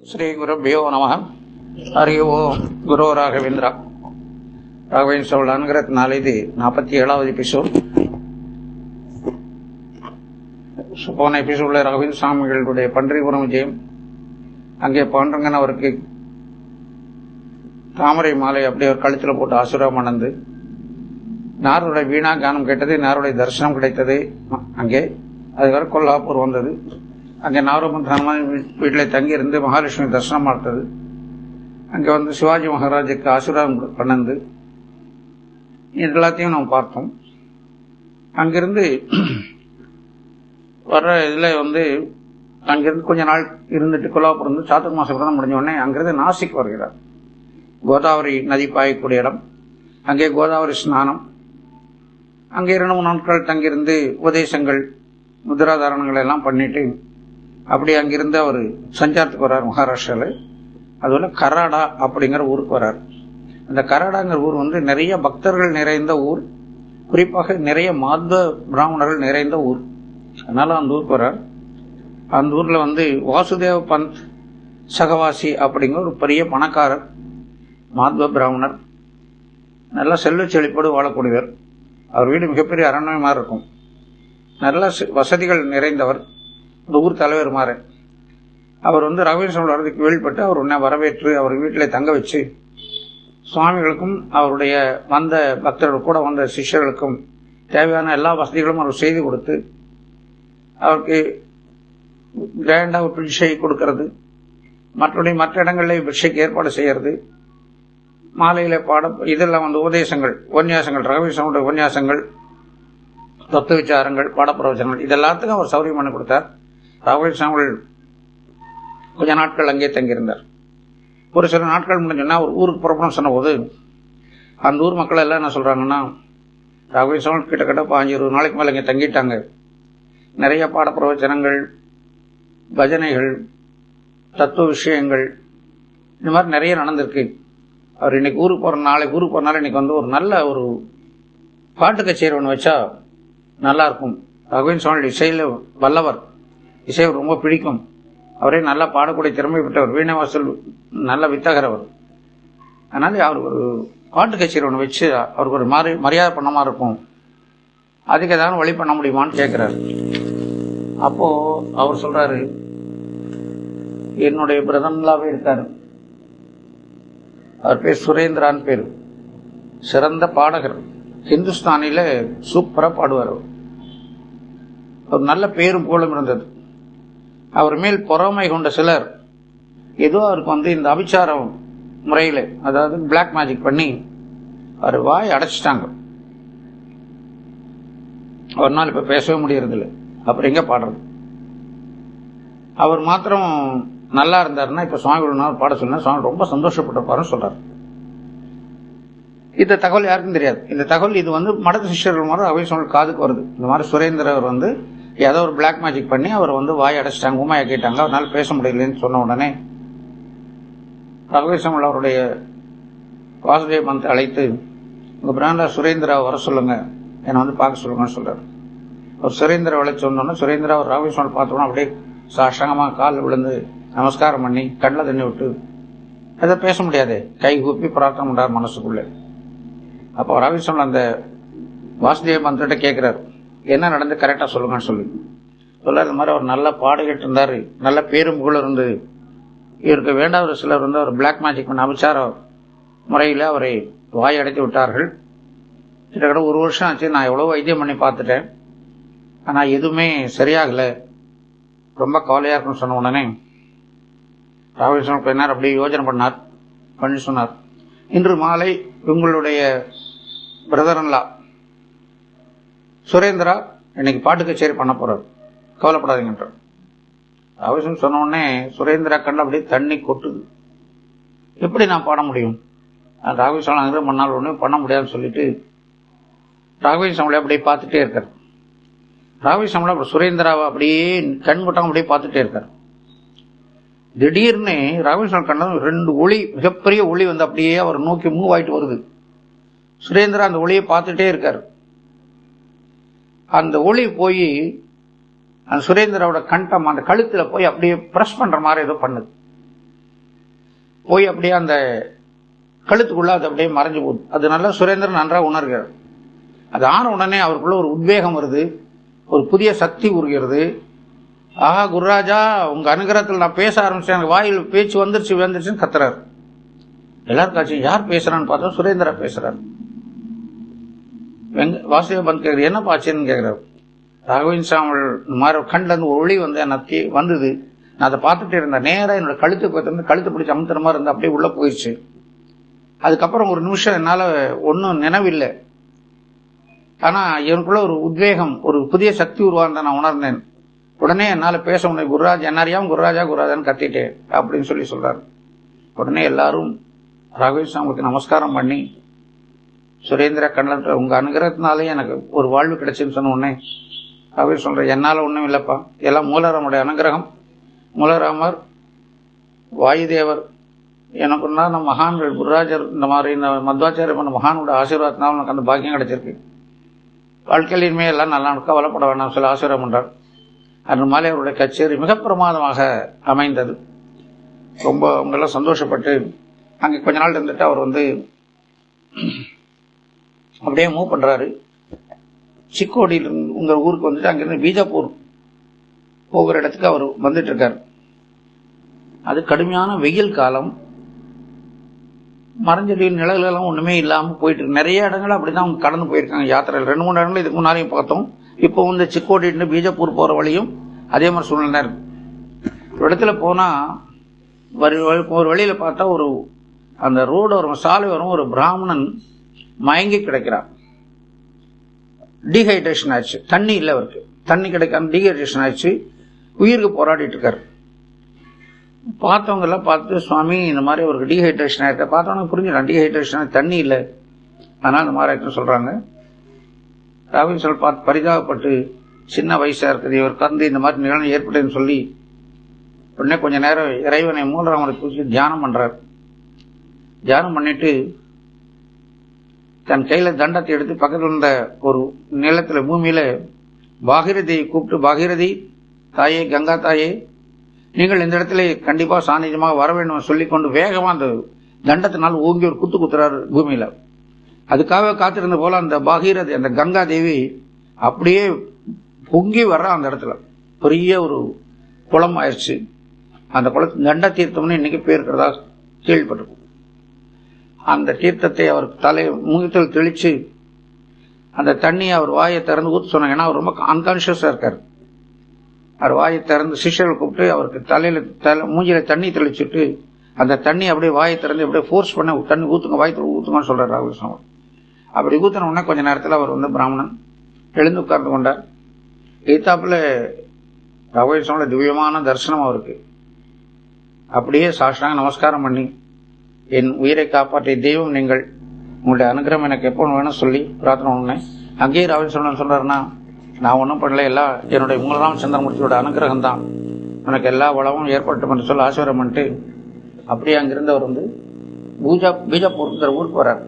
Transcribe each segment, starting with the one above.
ஸ்ரீ குருபியோ நம. ஹரி ஓம். குரு ராகவேந்திரா. ராகவேந்திர சோழான்கிறதுனால இது 47வது எபிசோட். போன எபிசோட்ல ராகவேந்திர சுவாமிகளுடைய பன்றிபுரம் விஜயம், அங்கே பாண்டரங்கன் அவருக்கு தாமரை மாலை அப்படியே ஒரு கழுத்தில் போட்டு ஆசீர்வாதம் அணந்து, நாருடைய வீணா கானம் கேட்டது, நாருடைய தரிசனம் கிடைத்தது. அங்கே அதுவரை கொல்லாப்பூர் வந்தது. அங்கே நாரமந்திரமான வீட்டில் தங்கியிருந்து மகாலட்சுமி தரிசனம் பார்த்தது. அங்கே வந்து சிவாஜி மகாராஜுக்கு ஆசீர்வாதம் பண்ணது. இது எல்லாத்தையும் நாம் பார்த்தோம். அங்கிருந்து வர்ற இதில் வந்து அங்கிருந்து கொஞ்ச நாள் இருந்துட்டு கொல்லாப்பூர் வந்து சாத்துர் மாசம் விரதம் முடிஞ்ச உடனே அங்கிருந்து நாசிக் வருகிறார். கோதாவரி நதி பாயக்கூடிய இடம். அங்கே கோதாவரி ஸ்நானம். அங்கே 2-3 நாட்கள் தங்கியிருந்து உபதேசங்கள் முத்ராதாரணங்கள் எல்லாம் பண்ணிட்டு அப்படி அங்கிருந்து அவர் சஞ்சாரத்துக்கு வர்றார் மகாராஷ்டிராவில். அதுபோல கராடா அப்படிங்கிற ஊருக்கு வர்றார். அந்த கராடாங்கிற ஊர் வந்து நிறைய பக்தர்கள் நிறைந்த ஊர், குறிப்பாக நிறைய மாத்வ பிராமணர்கள் நிறைந்த ஊர். அதனால அந்த ஊருக்கு வர்றார். அந்த ஊர்ல வந்து வாசுதேவ பந்த் சகவாசி அப்படிங்கிற ஒரு பெரிய பணக்காரர் மாத்வ பிராமணர், நல்லா செல்வ செழிப்போடு வாழக்கூடியவர். அவர் வீடு மிகப்பெரிய அரண்மனை மாதிரி இருக்கும். நல்ல வசதிகள் நிறைந்தவர். இந்த ஊர் தலைவர் மாறு. அவர் வந்து ராகவேந்திர வரதுக்கு கேள்விப்பட்டு அவர் உன்னை வரவேற்று அவர் வீட்டில் தங்க வச்சு சுவாமிகளுக்கும் அவருடைய வந்த பக்தர்கள் கூட வந்த சிஷ்யர்களுக்கும் தேவையான எல்லா வசதிகளும் அவர் செய்து கொடுத்து அவருக்கு கிராண்டாக பிச்சை கொடுக்கறது, மற்ற இடங்களில் பிச்சைக்கு ஏற்பாடு செய்யறது, மாலையில பாடம், இதெல்லாம் வந்து உபதேசங்கள், உபன்யாசங்கள், ராகவேந்திர உபன்யாசங்கள், தத்துவ விசாரங்கள், பாடப்பிரவச்சனங்கள், இதெல்லாத்துக்கும் அவர் சௌரியம் பண்ணி கொடுத்தார். ராகவேந்திர சுவாமிகள் கொஞ்ச நாட்கள் அங்கே தங்கியிருந்தார். ஒரு சில நாட்கள் முடிஞ்சோன்னா ஒரு ஊருக்கு புறப்படம் சொன்ன போது அந்த ஊர் மக்கள் எல்லாம் என்ன சொல்றாங்கன்னா, ராகவேந்திர சுவாமிகள் கிட்டத்தட்ட 15-20 நாளைக்கு மேலே இங்கே தங்கிட்டாங்க. நிறைய பாடப்பிரவச்சனங்கள், பஜனைகள், தத்துவ விஷயங்கள், இந்த மாதிரி நிறைய நடந்திருக்கு. அவர் இன்னைக்கு ஊருக்கு போற நாள் இன்னைக்கு வந்து ஒரு நல்ல ஒரு பாட்டு கச்சேரி ஒன்று வச்சா நல்லா இருக்கும். ராகவேந்திர சுவாமிகள் இசையில வல்லவர், இசை ரொம்ப பிடிக்கும். அவரே நல்லா பாடக்கூடிய திறமை பெற்றவர், வீணவாசல் நல்ல வித்தகரவர். அதனால அவர் ஒரு பாட்டு கச்சேரி ஒன்று வச்சு அவருக்கு ஒரு மரியாதை பண்ண மாதிரி இருக்கும். அதுக்கு ஏதாவது வழி பண்ண முடியுமான்னு கேட்கிறாரு. அப்போ அவர் சொல்றாரு, என்னுடைய பிரதமலாவே இருக்காரு, அவர் பேர் சுரேந்திரான்னு பேரு, சிறந்த பாடகர், ஹிந்துஸ்தானில சூப்பரா பாடுவார். ஒரு நல்ல பேரும் புகழும் இருந்தது. அவர் மேல் பொறாமை கொண்ட சிலர் ஏதோ அவருக்கு வந்து இந்த அபிச்சாரம் முறையில, அதாவது பிளாக் மேஜிக் பண்ணி அவர் வாய் அடைச்சிட்டாங்க. ஒரு நாள் இப்ப பேசவே முடியறதில்லை. அப்புறம் எங்க பாடுறது? அவர் மாத்திரம் நல்லா இருந்தாருன்னா இப்ப சுவாமி பாட சொன்னா சுவாமி ரொம்ப சந்தோஷப்பட்டிருப்பாருன்னு சொல்றாரு. இந்த தகவல் யாருக்கும் தெரியாது. இந்த தகவல் இது வந்து மடத்து சிஷ்யர்கள் மாதிரி அவை காதுக்கு வருது. இந்த மாதிரி சுரேந்திரர் வந்து ஏதோ ஒரு பிளாக் மேஜிக் பண்ணி அவர் வந்து வாய் அடைச்சிட்டாங்க, ஊமையாக்கிட்டாங்க, அவரால் பேச முடியலன்னு சொன்ன உடனே ராகவேந்திர அவருடைய வாசுதேவ பந்தை அழைத்து, உங்க பிராண்டா சுரேந்திரா வர சொல்லுங்க, என்னை வந்து பார்க்க சொல்லுங்கன்னு சொல்றாரு. அவர் சுரேந்திர அழைச்சு சொன்னோன்னா சுரேந்திரா அவர் ராகவேந்திர பார்த்தோன்னா அப்படியே சாஷ்டாங்கமா கால் விழுந்து நமஸ்காரம் பண்ணி கண்ணில் தண்ணி விட்டு, அதை பேச முடியாது, கை கூப்பி பிரார்த்தனை பண்றார் மனசுக்குள்ள. அப்போ ராகவேந்திர அந்த வாசுதேவ பந்திட்ட கேட்கிறார், என்ன நடந்து கரெக்டா சொல்லுங்கன்னு சொல்லி சொல்ல. இந்த மாதிரி அவர் நல்ல பாடுகிட்டு இருந்தாரு, நல்ல பேரும் புகழ் இருந்தது. இவருக்கு வேண்டாத சிலர் வந்து அவர் பிளாக் மேஜிக் பண்ண அபிச்சார முறையில் அவரை வாய் அடைத்து விட்டார்கள். கிட்டத்தட்ட 1 வருஷம் ஆச்சு. நான் எவ்வளவு வைத்தியம் பண்ணி பார்த்துட்டேன், ஆனா எதுவுமே சரியாகல, ரொம்ப கவலையா இருக்குன்னு சொன்ன உடனே ராகவேந்திர என்ன அப்படியே யோஜனை பண்ணி சொன்னார், இன்று மாலை உங்களுடைய பிரதர்லா சுரேந்திரா இன்னைக்கு பாட்டு கச்சேரி பண்ண போறார், கவலைப்படாதீங்கன்ற. ராகவேந்திர சொன்ன உடனே சுரேந்திரா கண்டு அப்படியே தண்ணி கொட்டுது. எப்படி நான் பாட முடியும்? ராகவேந்திர மண்ணால் ஒன்றும் பண்ண முடியாதுன்னு சொல்லிட்டு ராகவேந்திர அப்படியே பார்த்துட்டே இருக்காரு. ராகவேந்திர சுரேந்திராவை அப்படியே கண் கொட்டாம அப்படியே பார்த்துட்டே இருக்காரு. திடீர்னு ராகவேந்திர கண்டதும் 2 ஒளி, மிகப்பெரிய ஒளி வந்து அப்படியே அவர் நோக்கி மூவ் ஆயிட்டு வருது. சுரேந்திரா அந்த ஒளியை பார்த்துட்டே இருக்காரு. அந்த ஒளி போய் அந்த சுரேந்திராவோட கண்டம் அந்த கழுத்துல போய் அப்படியே பிரஸ் பண்ற மாதிரி ஏதோ பண்ணுது. போய் அப்படியே அந்த கழுத்துக்குள்ள அது அப்படியே மறைஞ்சு போகுது. அது நல்லா சுரேந்திரன் நன்றாக உணர்கிறார். அது ஆன உடனே அவருக்குள்ள ஒரு உத்வேகம் வருது, ஒரு புதிய சக்தி உருகிறது. ஆஹா குருராஜா, உங்க அனுகிரகத்தில் நான் பேச ஆரம்பிச்சேன், எனக்கு வாயில் பேச்சு வந்துருச்சுன்னு கத்துறாரு. எல்லாரும் காட்சி யார் பேசுறான்னு பார்த்தா சுரேந்திரா பேசுறாரு. வாசுதேவ பந்த் கேட்குறது என்ன பாச்சுன்னு கேட்கிறாரு. ராகவேந்திர சாமி இந்த மாதிரி கண்ணில் இருந்து ஒரு ஒளி வந்து எனக்கு வந்தது, நான் அதை பார்த்துட்டே இருந்தேன். நேராக என்னோட கழுத்து பிடிச்சி அமுத்துற மாதிரி இருந்து அப்படியே உள்ள போயிடுச்சு. அதுக்கப்புறம் ஒரு நிமிஷம் என்னால் ஒன்றும் நினைவில்லை, ஆனால் எனக்குள்ள ஒரு உத்வேகம், ஒரு புதிய சக்தி உருவானதை நான் உணர்ந்தேன். உடனே என்னால் பேச முடியும், குருராஜ் என்னறியாம குருராஜான்னு கத்திட்டேன் அப்படின்னு சொல்றாரு. உடனே எல்லாரும் ராகவேந்திர சாமிக்கு நமஸ்காரம் பண்ணி, சுரேந்திர கண்ணன் உங்க அனுகிரகத்தினாலே எனக்கு ஒரு வாழ்வு கிடைச்சுன்னு சொன்ன உடனே ராகவேந்திர சொல்றேன், என்னால் ஒன்றும் இல்லைப்பா, எல்லாம் மூலராமனுடைய அனுகிரகம். மூலராமர், வாயுதேவர், எனக்குன்னா நம்ம மகான்கள் குருராஜர் இந்த மாதிரி இந்த மத்வாச்சாரிய பண்ண மகானோட ஆசீர்வாதத்தினால எனக்கு அந்த பாக்கியம் கிடைச்சிருக்கு. வாழ்க்கையில் இனிமே எல்லாம் நல்லா கவலைப்பட வேண்டாம் சொல்லி ஆசீர்வாதம் பண்றார். அன்று மாலை அவருடைய கச்சேரி மிக பிரமாதமாக அமைந்தது. ரொம்ப அவங்கெல்லாம் சந்தோஷப்பட்டு அங்கே கொஞ்ச நாள் இருந்துட்டு அவர் வந்து அப்படியே மூவ் பண்றாரு. சிக்கோடியில் உங்க ஊருக்கு வந்துட்டு அங்கிருந்து பீஜாப்பூர் போகிற இடத்துக்கு அவர் வந்துட்டு இருக்காரு. அது கடுமையான வெயில் காலம், மரஞ்செடியில் நிழல்களெல்லாம் ஒண்ணுமே இல்லாம போயிட்டு இருக்கு. நிறைய இடங்கள் அப்படிதான் அவங்க கடந்து போயிருக்காங்க யாத்திரையில். 2-3 இடங்கள் இதுக்கு முன்னாலையும் பார்த்தோம். இப்போ வந்து சிக்கோடி பீஜப்பூர் போற வழியும் அதே மாதிரி சூழ்நிலை இருக்கு. ஒரு இடத்துல போனா ஒரு வழியில பார்த்தா ஒரு அந்த ரோடு வரும், சாலை வரும், ஒரு பிராமணன் மயங்கி கிடைக்கிறான். டீஹைட்ரேஷன் ஆயிடுச்சு, தண்ணி இல்லை அவருக்கு, தண்ணி கிடைக்காம டீஹைட்ரேஷன் ஆயிடுச்சு, உயிருக்கு போராடிட்டு இருக்காரு. பார்த்தவங்க எல்லாம் பார்த்து, சுவாமி இந்த மாதிரி அவருக்கு டீஹைட்ரேஷன் ஆயிருக்க பார்த்தவங்க புரிஞ்சிடலாம், டீஹைட்ரேஷன் தண்ணி இல்லை, அதனால இந்த மாதிரி ஆயிடுச்சுன்னு சொல்றாங்க. ராகவேந்திர பார்த்து பரிதாபப்பட்டு, சின்ன வயசா இருக்குது இவர் கந்து இந்த மாதிரி நிகழ்வு ஏற்பட்டதுன்னு சொல்லி உடனே கொஞ்ச நேரம் இறைவனை மூலராமரை குறித்து தியானம் பண்றார். தியானம் பண்ணிட்டு தன் கையில தண்டத்தை எடுத்து பக்கத்தில் இருந்த ஒரு நிலத்துல பூமியில பாகீரதியை கூப்பிட்டு, பாகீரதி தாயே, கங்கா தாயே, நீங்கள் இந்த இடத்துல கண்டிப்பா சாநித்தியமாக வர வேண்டும் சொல்லி கொண்டு வேகமா அந்த தண்டத்தினால் ஓங்கி ஒரு குத்து குத்துறாரு பூமியில. அதுக்காக காத்திருந்த போல அந்த பாகீரதி, அந்த கங்கா தேவி அப்படியே பொங்கி வர்ற அந்த இடத்துல பெரிய ஒரு குளம் ஆயிடுச்சு. அந்த குளத்து தண்ட தீர்த்தம்னு இன்னைக்கு பேர் இருக்கிறதா கேள்விப்பட்டிருக்கும். அந்த தீர்த்தத்தை அவர் முகத்தில் தெளிச்சு அந்த தண்ணியை அவர் வாயை திறந்து ஊற்ற சொன்னாங்க. ஏன்னா அவர் ரொம்ப அன்கான்சியஸா இருக்காரு. அவர் வாயை திறந்து சிஷ்யர்கள் கூப்பிட்டு அவருக்கு மூஞ்சில தண்ணி தெளிச்சுட்டு அந்த தண்ணி அப்படியே வாயை திறந்து அப்படியே ஃபோர்ஸ் பண்ண தண்ணி ஊத்துங்க, வாய் ஊத்துங்கன்னு சொல்றாரு ராகவேந்திர. அப்படி ஊத்தின உடனே கொஞ்ச நேரத்தில் அவர் வந்து பிராமணன் எழுந்து உட்கார்ந்து கொண்டார். எய்தாப்புல ராகவேந்திர திவ்யமான தரிசனம் அவருக்கு. அப்படியே சாஷ்டாங்க நமஸ்காரம் பண்ணி, என் உயிரை காப்பாற்றிய தெய்வம் நீங்கள், உங்களுடைய அனுகிரகம் எனக்கு எப்போ வேணும் சொல்லி பிரார்த்தனை பண்ணேன். அங்கேயே ராகவேந்திர சொல்றாருன்னா, நான் ஒன்றும் பண்ணல, எல்லாம் என்னுடைய மூலராம சந்திரமூர்த்தியோட அனுகிரகம் தான், எனக்கு எல்லா வளமும் ஏற்பட்டு பண்ண சொல்லி ஆசீர்வாதம் பண்ணிட்டு அப்படியே அங்கிருந்து அவர் வந்து பீஜாப்பூர்ங்கிற ஊருக்கு வர்றார்.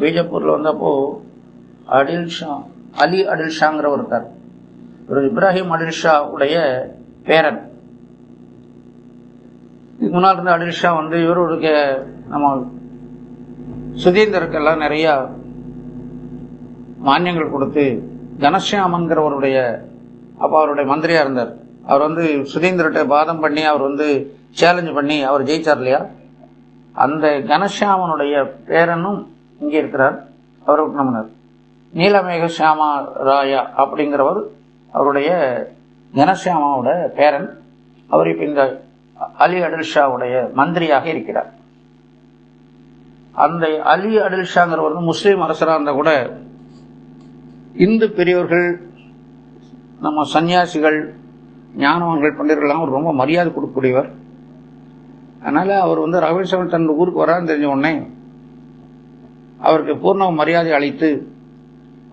பீஜப்பூர்ல வந்தப்போ அலி அடில் ஷாங்கிறவர் இருக்கார். ஒரு இப்ராஹிம் அடில் ஷா உடைய பேரன். இதுக்கு முன்னால் இருந்த அடில் ஷா வந்து இவருடைய நம்ம சுதீந்தருக்கெல்லாம் நிறைய மானியங்கள் கொடுத்து, கனஷ்யாமன்கிறவருடைய அப்போ அவருடைய மந்திரியா இருந்தார். அவர் வந்து சுதீந்திரட்ட வாதம் பண்ணி அவர் வந்து சேலஞ்ச் பண்ணி அவர் ஜெயிச்சார் இல்லையா. அந்த கனஷ்யாமனுடைய பேரனும் இங்கே இருக்கிறார். அவருக்கு நம்மனர் நீலமேக ஷியாமா ராயா அப்படிங்கிறவர் அவருடைய கனஷ்யாமாவோட பேரன். அவர் இப்ப இந்த அலி அடில் ஷாவுடைய மந்திரியாக இருக்கிறார். அந்த அலி அடில் ஷாங்கிறவர் முஸ்லீம் அரசராக இருந்தா கூட இந்து பெரியவர்கள், நம்ம சன்னியாசிகள், ஞானவான்கள், பண்டிதர்கள் ரொம்ப மரியாதை கொடுக்கக்கூடியவர். அதனால அவர் வந்து ராகவேந்திர தன் ஊருக்கு வரான்னு தெரிஞ்ச உடனே அவருக்கு பூர்ண மரியாதை அளித்து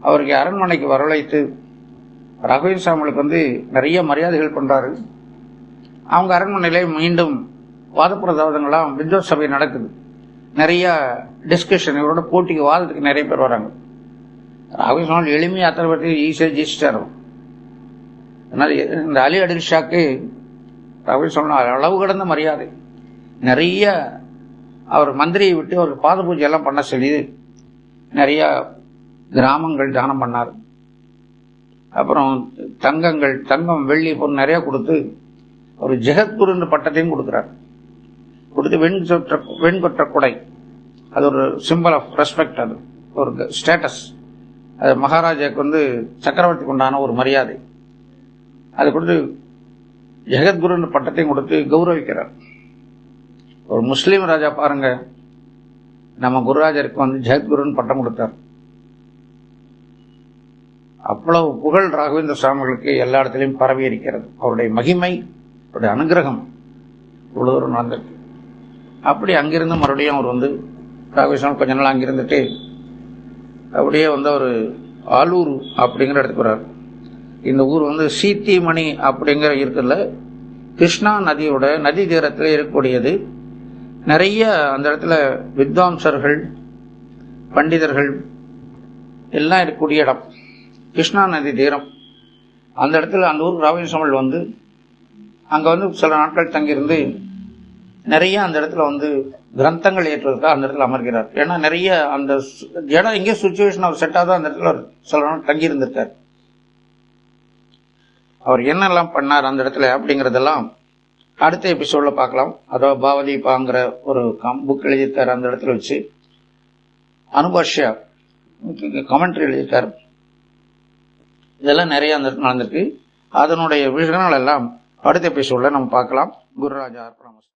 அவருக்கு அரண்மனைக்கு வரவழைத்து ராகவேந்திர சாமிகளுக்கு வந்து நிறைய மரியாதைகள் பண்றாரு. அவங்க அரண்மனையில மீண்டும் வாதப்பிரதாதங்களாம் வித்வத் சபை நடக்குது. நிறைய டிஸ்கஷன், இவரோட போட்டிக்கு வாதத்துக்கு நிறைய பேர் வராங்க. ராகவேந்திர சாமி எளிமையா அத்தனை பேருக்கு ஈஸியாக ஜெயிச்சிட்டாரு. அதனால இந்த அலி அடில் ஷாக்கு ராகவேந்திர சாமி அளவு கடந்த மரியாதை. நிறைய அவர் மந்திரியை விட்டு அவருக்கு பாத பூஜை எல்லாம் பண்ண சொல்லி நிறைய கிராமங்கள் தானம் பண்ணார். அப்புறம் தங்கம் வெள்ளி பொருள் நிறைய கொடுத்து ஒரு ஜெகத்குருன்ற பட்டத்தையும் கொடுக்கிறார். கொடுத்து வெண்கொற்ற குடை, அது ஒரு சிம்பிள் ஆஃப் ரெஸ்பெக்ட், அது ஒரு ஸ்டேட்டஸ், அது மகாராஜாவுக்கு சக்கரவர்த்திக்கு உண்டான ஒரு மரியாதை. அதை கொடுத்து ஜெகத்குருன்ற பட்டத்தையும் கொடுத்து கௌரவிக்கிறார். ஒரு முஸ்லீம் ராஜா பாருங்க, நம்ம குருராஜருக்கு ஜெகத்குருன்னு பட்டம் கொடுத்தார். அவ்வளவு புகழ் ராகவேந்திர சுவாமிகளுக்கு எல்லா இடத்திலையும் பரவி இருக்கிறது. அவருடைய மகிமை, அவருடைய அனுகிரகம் இவ்வளவு தூரம் நடந்திருக்கு. அப்படி அங்கிருந்து மறுபடியும் அவர் ராகவேந்திர கொஞ்ச நாள் அங்கிருந்துட்டு அப்படியே ஒரு ஆலூர் அப்படிங்கிற இடத்துக்கு வர்றார். இந்த ஊர் சீத்திமணி அப்படிங்கிற இருக்குல்ல, கிருஷ்ணா நதியோட நதி தீரத்தில் இருக்கக்கூடியது. நிறைய அந்த இடத்துல வித்வாம்சர்கள், பண்டிதர்கள் எல்லாம் இருக்கக்கூடிய இடம், கிருஷ்ணா நதி தீரம். அந்த இடத்துல அந்த ஊருக்கு ராகவேந்திர சுவாமிகள் அங்க சில நாட்கள் தங்கியிருந்து நிறைய அந்த இடத்துல கிரந்தங்கள் ஏற்றுவதற்காக அந்த இடத்துல அமர்கிறார். ஏன்னா நிறைய அந்த இடம் எங்கே சுச்சுவேஷன் அவர் செட் ஆகுதோ அந்த இடத்துல சில நாள் தங்கி இருந்திருக்கார். அவர் என்னெல்லாம் பண்ணார் அந்த இடத்துல அப்படிங்கறதெல்லாம் அடுத்த எபிசோட்ல பார்க்கலாம். அதாவது பாவதீபாங்கிற ஒரு புக் எழுதியிருக்காரு, அந்த இடத்துல வச்சு அனுபாஷ்யா கமெண்ட்ரி எழுதியிருக்காரு. இதெல்லாம் நிறைய அந்த இடத்துல நடந்திருக்கு. அதனுடைய விஷயங்கள் எல்லாம் அடுத்த எபிசோட்ல நம்ம பார்க்கலாம். குருராஜா அர்ப்பணம்.